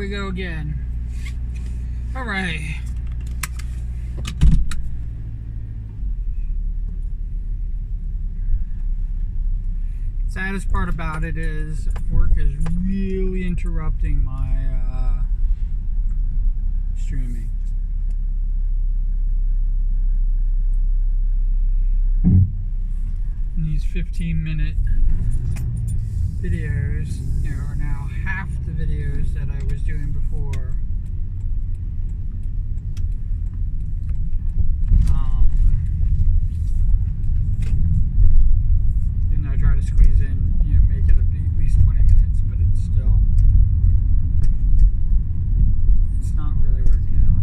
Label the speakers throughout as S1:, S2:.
S1: we go again. Alright. Saddest part about it is work is really interrupting my streaming. And these 15-minute videos, are now half the videos that I was doing before. And I try to squeeze in, make it at least 20 minutes, but it's still, it's not really working out.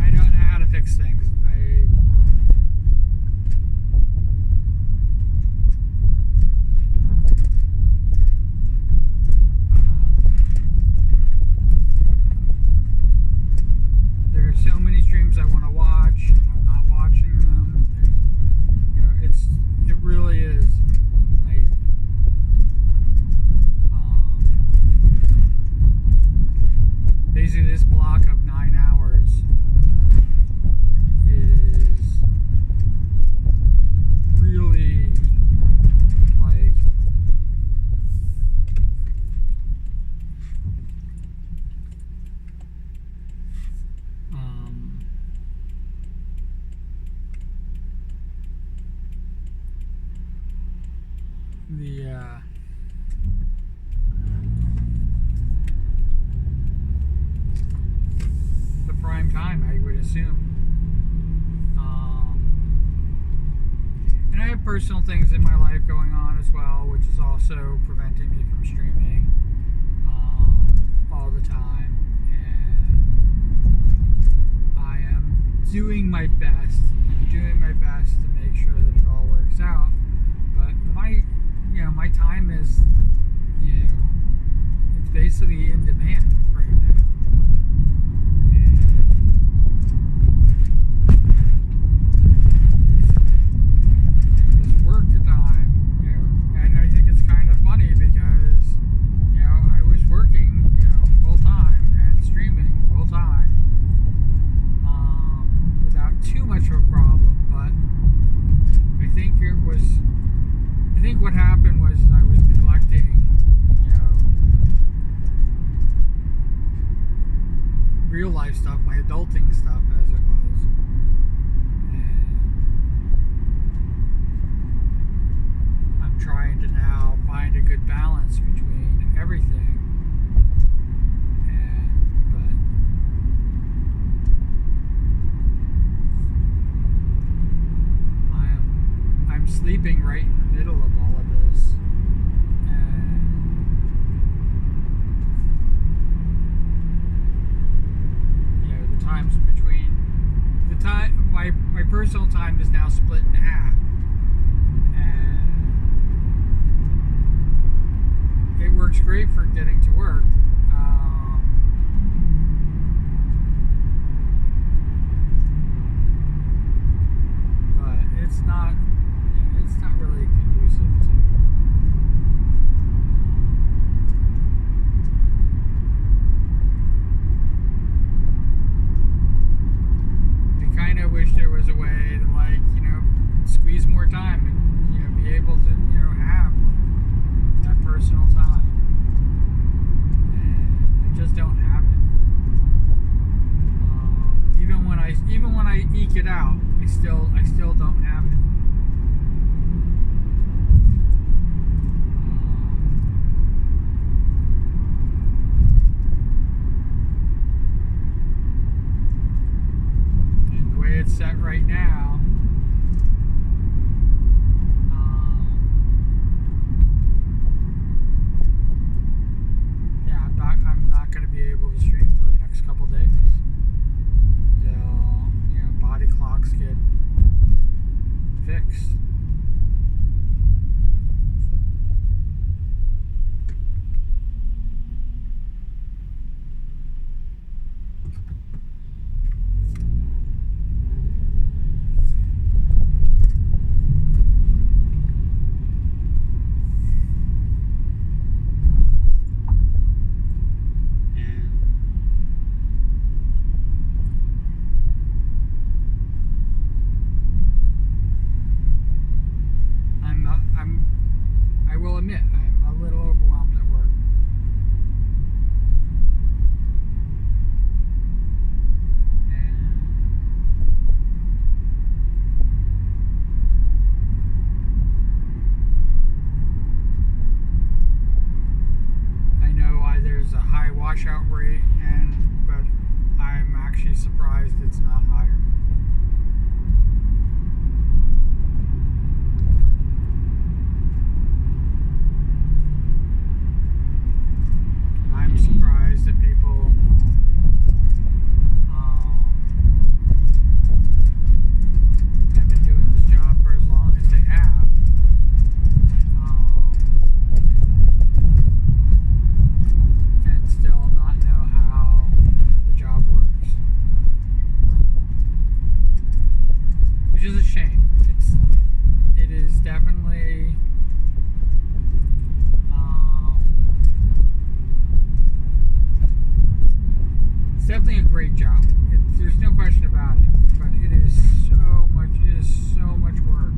S1: I don't know how to fix things. There are so many streams I want to watch, and I'm not watching them. And it really is like, basically this block of 9 hours is really like the prime time, I would assume. And I have personal things in my life going on as well, which is also preventing me from streaming all the time. And I am doing my best. I'm doing my best to make sure that it all works out. But my time is, it's basically in demand right now. This work time, and I think it's kind of funny because, I was working, full time and streaming full time, without too much of a problem, but I think what happened was I was neglecting, real life stuff, my adulting stuff as it was. And I'm trying to now find a good balance between everything. I'm sleeping right in the middle of all of this, and the times between my personal time is now split in half, and it works great for getting to work. But it's not really conducive to I kind of wish there was a way to squeeze more time and be able to have that personal time, and I just don't have it. Even when I eke it out, I still don't have it. It's set right now. I'm not going to be able to stream for the next couple days until body clocks get fixed. It's definitely a great job. There's no question about it. But it is so much. It is so much work.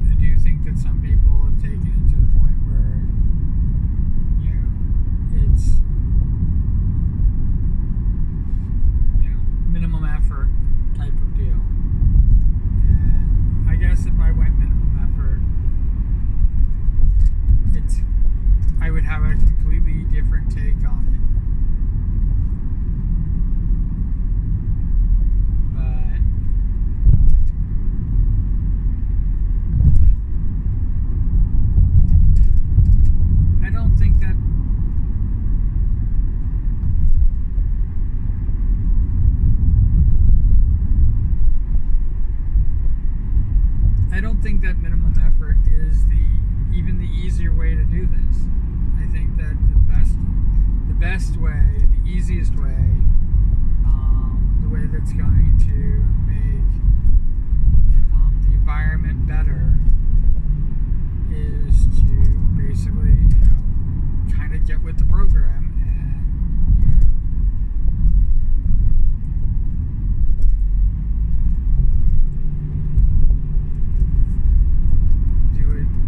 S1: I do think that some people have taken it to the point where, it's, minimum effort type of deal. And I guess if I went minimum effort, I would have a completely different take on it. But I don't think that minimum effort is even the easier way to do this. I think that the best way, the easiest way, the way that's going to make the environment better is to basically, kind of get with the program and,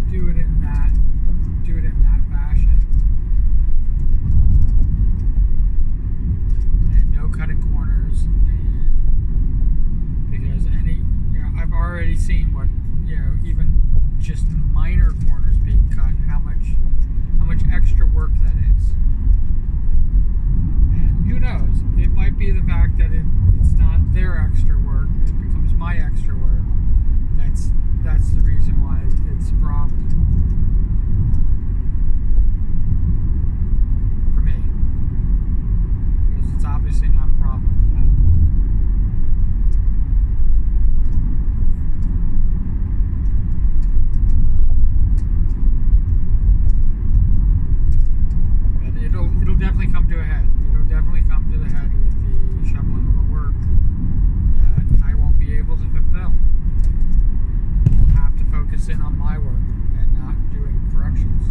S1: do it in that fashion, and no cutting corners, and because I've already seen what, even just minor corners being cut, how much extra work that is. And who knows, it might be the fact that it's not their extra work, it becomes my extra work. That's the reason why it's a problem for me, because it's obviously not a problem for them. But it'll definitely come to a head. It'll definitely come to the head with the shoveling of the work that I won't be able to fulfill. Focus in on my work and not doing corrections.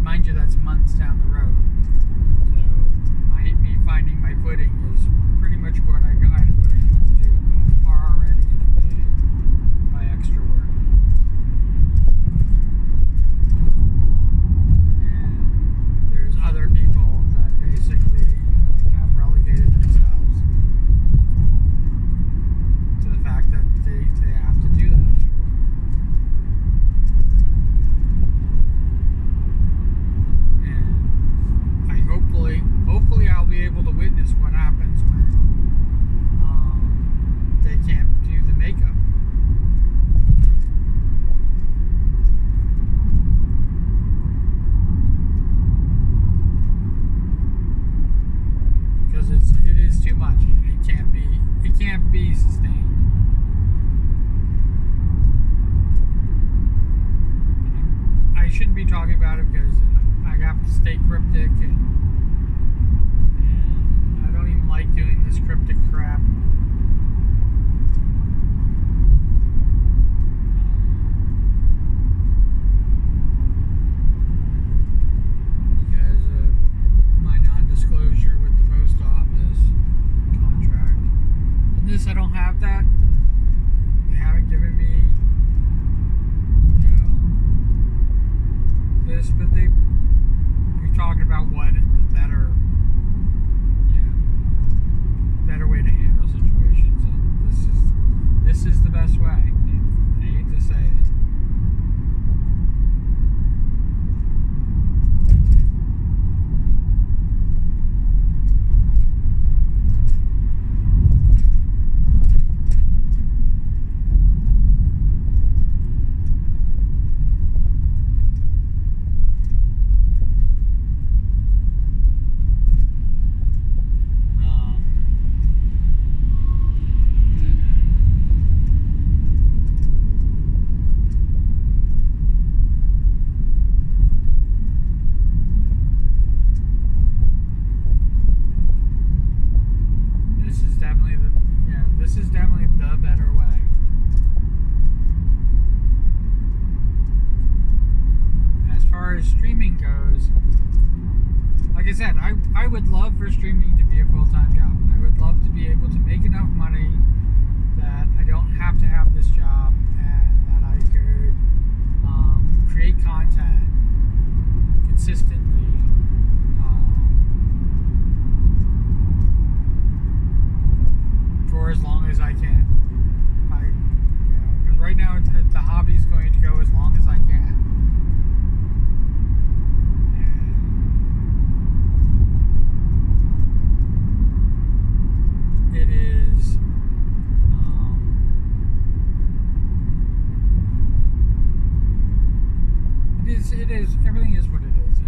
S1: Mind you, that's months down the road. So me finding my footing is pretty much what I need to do, but I'm already inundated by extra work. Other people that basically have relegated themselves to the fact that they have to do that extra work. And I hopefully I'll be able to witness what happens when they can't do the makeup. It is too much. It can't be sustained. I shouldn't be talking about it because I have to stay cryptic, and I don't even like doing this cryptic crap. Because of my non-disclosure with the post office contract. And this, I don't have that. They haven't given me, this, but we've talked about what the better way to handle situations. as streaming goes, like I said, I would love for streaming to be a full-time job. I would love to be able to make enough money that I don't have to have this job, and that I could create content consistently, for as long as I can. Because right now the hobby's going to go as long as I can. And it is. It is. Everything is what it is.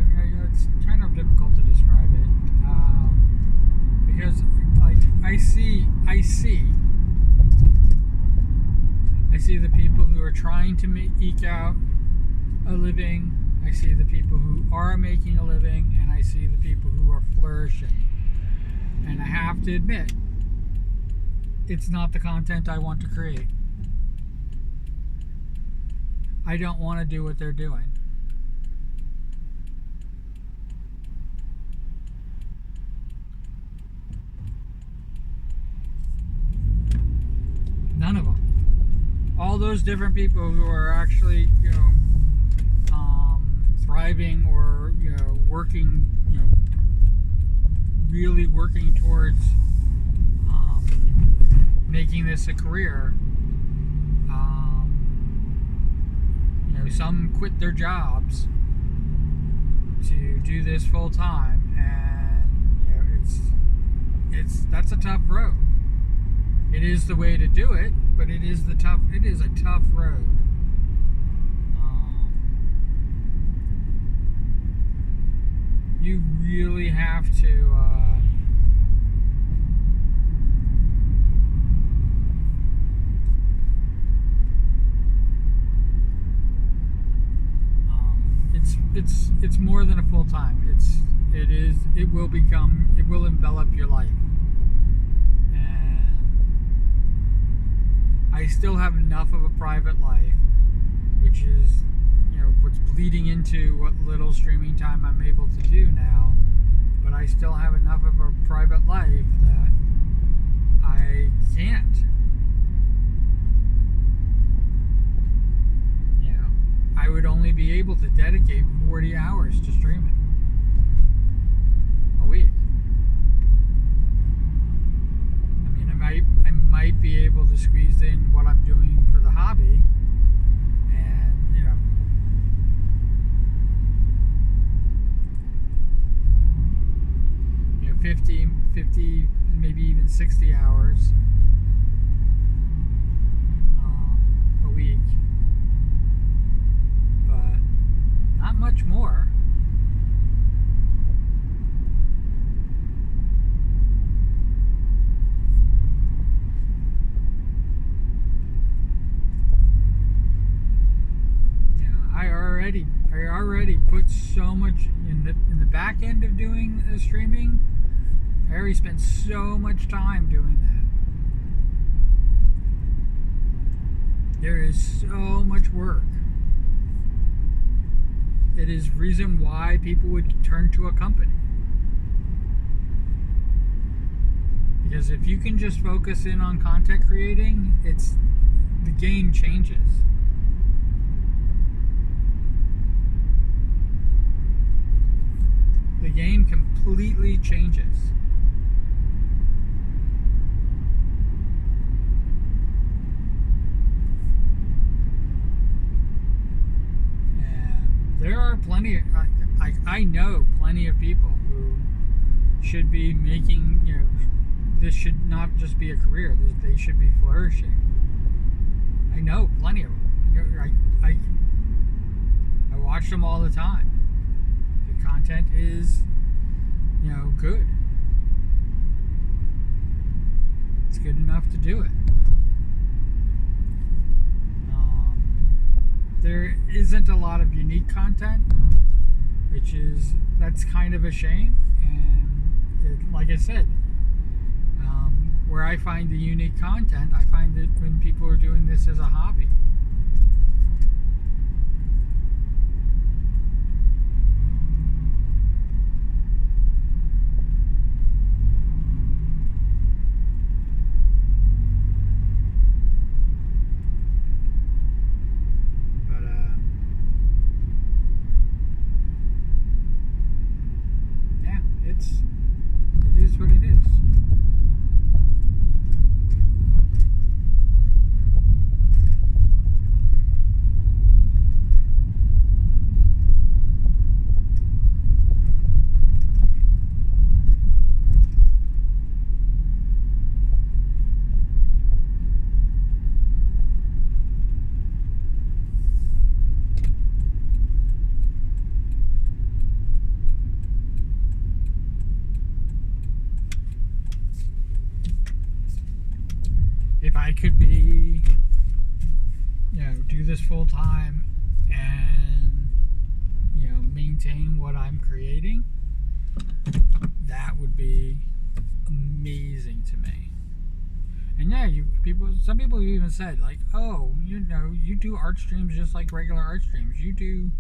S1: It's kind of difficult to describe it, because, like, I see the people who are trying to eke out a living. I see the people who are making a living, and I see the people who are flourishing. And I have to admit, it's not the content I want to create. I don't want to do what they're doing. None of them. All those different people who are actually, thriving, or, working, really working towards making this a career. Some quit their jobs to do this full time, and that's a tough road. It is the way to do it, but it is a tough road. You really have to it's more than a full time. It will envelop your life. I still have enough of a private life, which is, what's bleeding into what little streaming time I'm able to do now. But I still have enough of a private life that I can't. I would only be able to dedicate 40 hours to streaming a week. I might be able to squeeze in what I'm doing for the hobby, and 50, maybe even 60 hours a week, but not much more. I already put so much in the back end of doing streaming. I already spent so much time doing that. There is so much work. It is reason why people would turn to a company. Because if you can just focus in on content creating, the game changes. The game completely changes. And there are plenty, I know plenty of people who should be making, this should not just be a career, they should be flourishing. I know plenty of them. I watch them all the time. The content is, good. It's good enough to do it. There isn't a lot of unique content, that's kind of a shame. And like I said, where I find the unique content, I find it when people are doing this as a hobby. this full time and maintain what I'm creating, that would be amazing to me. And yeah, some people have even said like, oh, you do art streams just like regular art streams. You do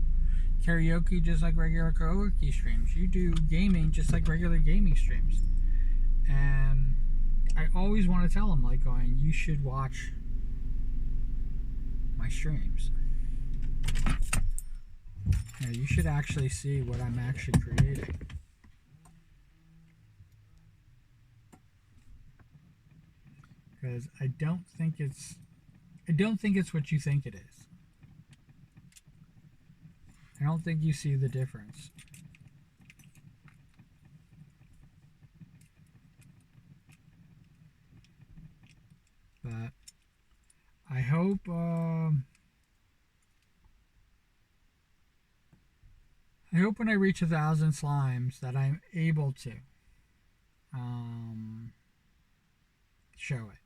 S1: karaoke just like regular karaoke streams. You do gaming just like regular gaming streams. And I always want to tell them like, going, you should watch my streams. You should actually see what I'm actually creating. Because I don't think it's what you think it is. I don't think you see the difference. But I hope when I reach 1,000 slimes that I'm able to show it.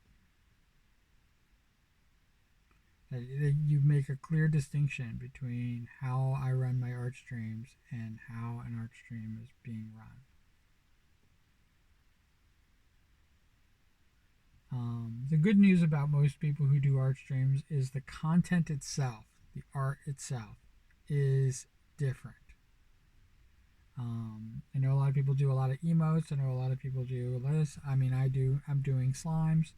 S1: That you make a clear distinction between how I run my art streams and how an art stream is being run. The good news about most people who do art streams is the content itself, the art itself, is different. I know a lot of people do a lot of emotes. I know a lot of people do this. I'm doing slimes,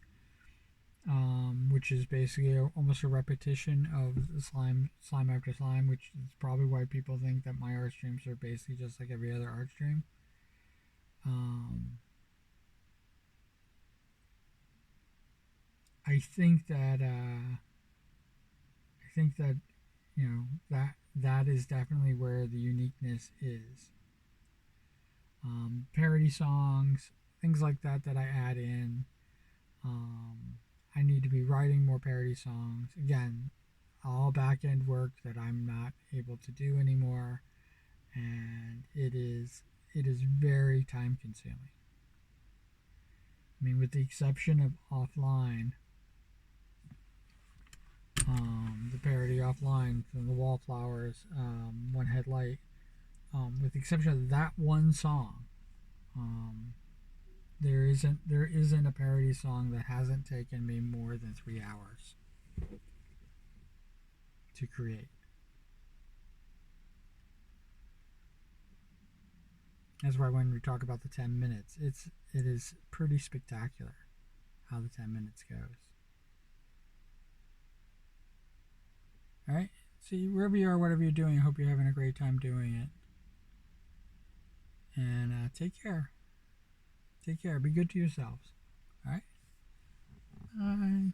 S1: which is basically almost a repetition of slime after slime, which is probably why people think that my art streams are basically just like every other art stream. I think that that is definitely where the uniqueness is. Parody songs, things like that I add in. I need to be writing more parody songs. Again, all back end work that I'm not able to do anymore, and it is very time consuming. I mean, with the exception of offline, the parody offline from the Wallflowers, One Headlight, with the exception of that one song, there isn't a parody song that hasn't taken me more than 3 hours to create. That's why when we talk about the 10 minutes, it is pretty spectacular how the 10 minutes goes. All right. See, wherever you are, whatever you're doing, I hope you're having a great time doing it. And take care. Take care. Be good to yourselves. All right. Bye.